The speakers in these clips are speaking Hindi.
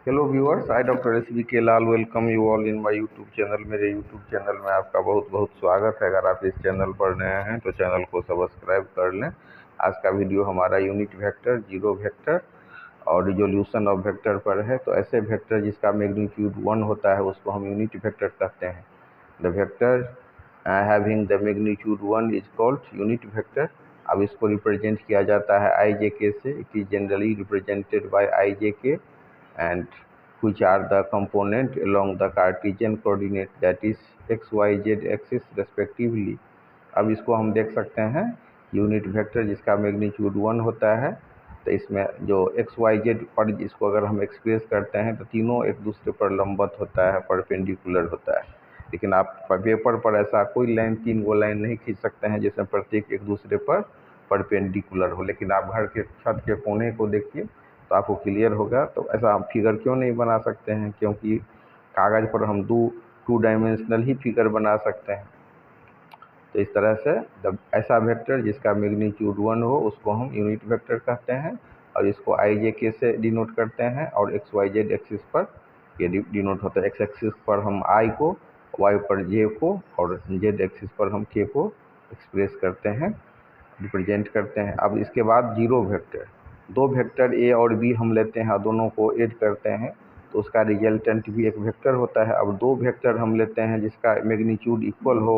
Hello viewers, I doctor S B K Lal welcome you all in my YouTube channel. मेरे यूट्यूब चैनल में आपका बहुत बहुत स्वागत है। अगर आप इस चैनल पर नए हैं तो चैनल को सब्सक्राइब कर लें। आज का वीडियो हमारा यूनिट वेक्टर, जीरो वेक्टर और रिजोल्यूशन ऑफ वेक्टर पर है। तो ऐसे वेक्टर जिसका मैग्नीट्यूड 1 होता है उसको हम यूनिट वेक्टर कहते हैं। The vector having the magnitude 1 is called unit vector. अब इसको रिप्रेजेंट किया जाता है आई जे के से। It is generally represented by I J K and which are the component along the Cartesian coordinate, that is x y z axis respectively। अब इसको हम देख सकते हैं यूनिट वेक्टर जिसका मैग्नीट्यूड 1 होता है। तो इसमें जो एक्स वाई जेड पर इसको अगर हम एक्सप्रेस करते हैं तो तीनों एक दूसरे पर लंबवत होता है, परपेंडिकुलर होता है। लेकिन आप पेपर पर ऐसा कोई लाइन, 3 लाइन नहीं खींच सकते हैं जिसमें प्रत्येक एक दूसरे पर परपेंडिकुलर हो। लेकिन आप घर के छत के कोने को देखिए तो आपको क्लियर होगा। तो ऐसा हम फिगर क्यों नहीं बना सकते हैं? क्योंकि कागज़ पर हम टू डायमेंशनल ही फिगर बना सकते हैं। तो इस तरह से जब ऐसा वेक्टर जिसका मैग्नीट्यूड 1 हो उसको हम यूनिट वेक्टर कहते हैं और इसको आई जे के से डिनोट करते हैं। और एक्स वाई जेड एक्सिस पर ये डिनोट होता है। एक्स एक्सिस पर हम आई को, वाई पर जे को और जेड एक्सिस पर हम के को एक्सप्रेस करते हैं, रिप्रेजेंट करते हैं। अब इसके बाद जीरो वेक्टर, दो वेक्टर ए और बी हम लेते हैं और दोनों को ऐड करते हैं तो उसका रिजल्टेंट भी एक वेक्टर होता है। अब दो वेक्टर हम लेते हैं जिसका मैग्नीट्यूड इक्वल हो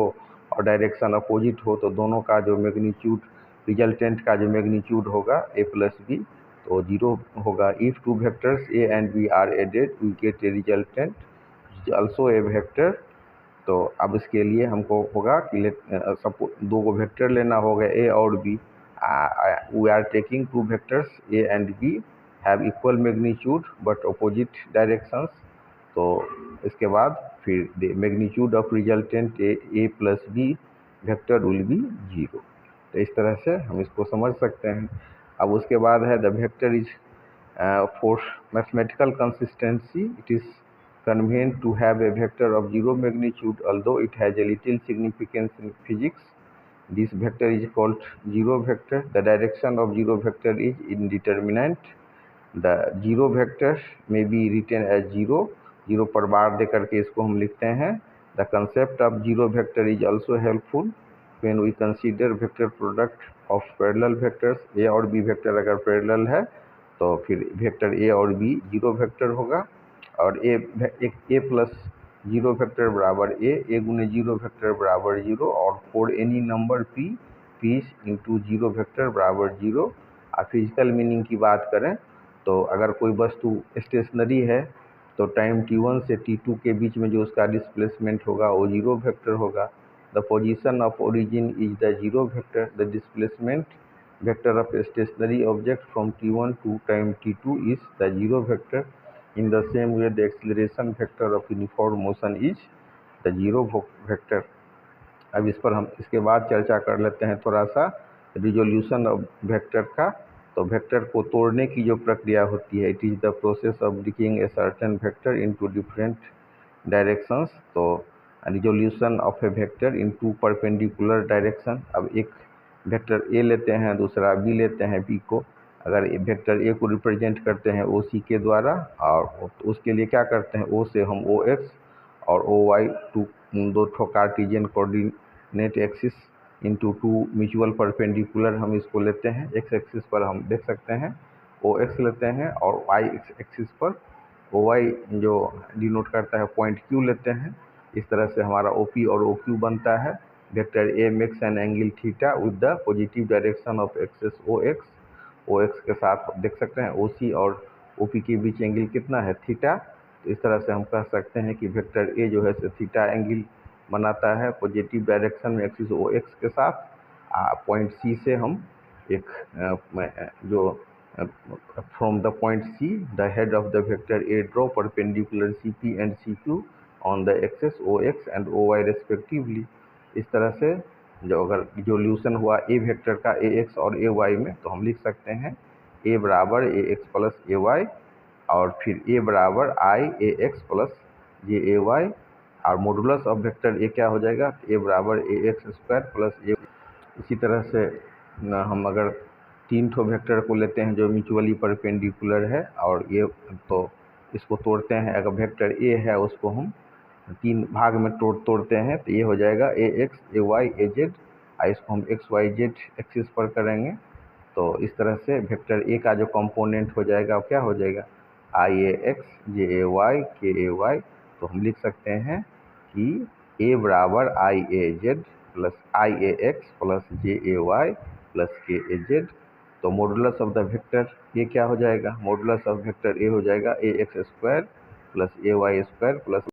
और डायरेक्शन अपोजिट हो तो दोनों का जो मैग्नीट्यूड, रिजल्टेंट का जो मैग्नीट्यूड होगा ए प्लस बी, तो जीरो होगा। If two vectors A and B are added we get a resultant also a vector. तो अब इसके लिए हमको होगा कि सपोज दो को वेक्टर लेना होगा ए और B. We are taking two vectors A and B have equal magnitude but opposite directions. तो इसके बाद फिर the magnitude of resultant A plus B vector will be zero. तो इस तरह से हम इसको समझ सकते हैं। अब उसके बाद है the vector is for mathematical consistency it is convenient to have a vector of zero magnitude, although it has a little significance in physics. This vector is called zero vector. The direction of zero vector is indeterminate. The zero vector may be written as zero, zero पर बार दे करके इसको हम लिखते हैं। The concept of zero vector is also helpful when we consider vector product of parallel vectors। a और b वेक्टर अगर पैरेलल है तो फिर वेक्टर a और b जीरो वेक्टर होगा। और ए प्लस जीरो वेक्टर बराबर ए गुने जीरो वेक्टर बराबर जीरो और for any number P into zero vector बराबर जीरो। फिजिकल मीनिंग की बात करें तो अगर कोई वस्तु स्टेशनरी है तो टाइम t1 से t2 के बीच में जो उसका डिस्प्लेसमेंट होगा वो जीरो वेक्टर होगा। The position of origin is the zero vector. The displacement vector of stationary object from t1 to time t2 is the zero vector. In the same way, the acceleration vector of uniform motion is the zero vector। अब इस पर हम इसके बाद चर्चा कर लेते हैं थोड़ा सा रिजोल्यूशन ऑफ वेक्टर का। तो वेक्टर को तोड़ने की जो प्रक्रिया होती है, it is the process of breaking a certain vector into different directions. तो resolution of a vector in two perpendicular direction. अब एक वेक्टर ए लेते हैं, दूसरा बी लेते हैं। बी को अगर वेक्टर ए को रिप्रेजेंट करते हैं ओ सी के द्वारा और उसके लिए क्या करते हैं, ओ से हम ओ एक्स और ओ वाई दो ठो Cartesian coordinate axis into two mutual perpendicular हम इसको लेते हैं। एक्स एक्सिस पर हम देख सकते हैं ओ एक्स लेते हैं और वाई एक्सिस पर ओ वाई जो डिनोट करता है पॉइंट क्यू लेते हैं। इस तरह से हमारा ओ पी और ओ क्यू बनता है। Vector A makes an angle theta with the positive direction of axis O X के साथ देख सकते हैं ओ सी और ओ पी के बीच एंगल कितना है, थीटा। तो इस तरह से हम कह सकते हैं कि वेक्टर ए जो है से थीटा एंगल बनाता है पॉजिटिव डायरेक्शन में एक्सिस ओ एक्स के साथ। पॉइंट सी से हम एक जो from the point C the head of the vector A draw perpendicular C P and C Q on the axis O X and O Y respectively. इस तरह से जो अगर रिजोल्यूशन हुआ ए वेक्टर का ए एक्स और ए वाई में तो हम लिख सकते हैं ए बराबर ए एक्स प्लस ए वाई और फिर ए बराबर आई ए एक्स प्लस जे ए वाई और मॉडुलस ऑफ वेक्टर ए क्या हो जाएगा, ए बराबर ए एक्स स्क्वायर प्लस ए। इसी तरह से हम अगर तीन ठो वेक्टर को लेते हैं जो म्यूचुअली परपेंडिकुलर है और ये तो इसको तोड़ते हैं, अगर वेक्टर ए है उसको हम 3 भाग में तोड़ते हैं तो ये हो जाएगा ए एक्स ए वाई ए जेड, इसको हम एक्स वाई जेड एक्सिस पर करेंगे तो इस तरह से वेक्टर ए का जो कंपोनेंट हो जाएगा क्या हो जाएगा, आई ए एक्स जे ए वाई के ए वाई। तो हम लिख सकते हैं कि ए बराबर आई ए जेड प्लस आई ए एक्स प्लस जे ए वाई प्लस के ए जेड। तो मॉडुलस ऑफ द वेक्टर ये क्या हो जाएगा, मॉडुलस ऑफ वेक्टर ए हो जाएगा ए एक्स स्क्वायर प्लस ए वाई स्क्वायर प्लस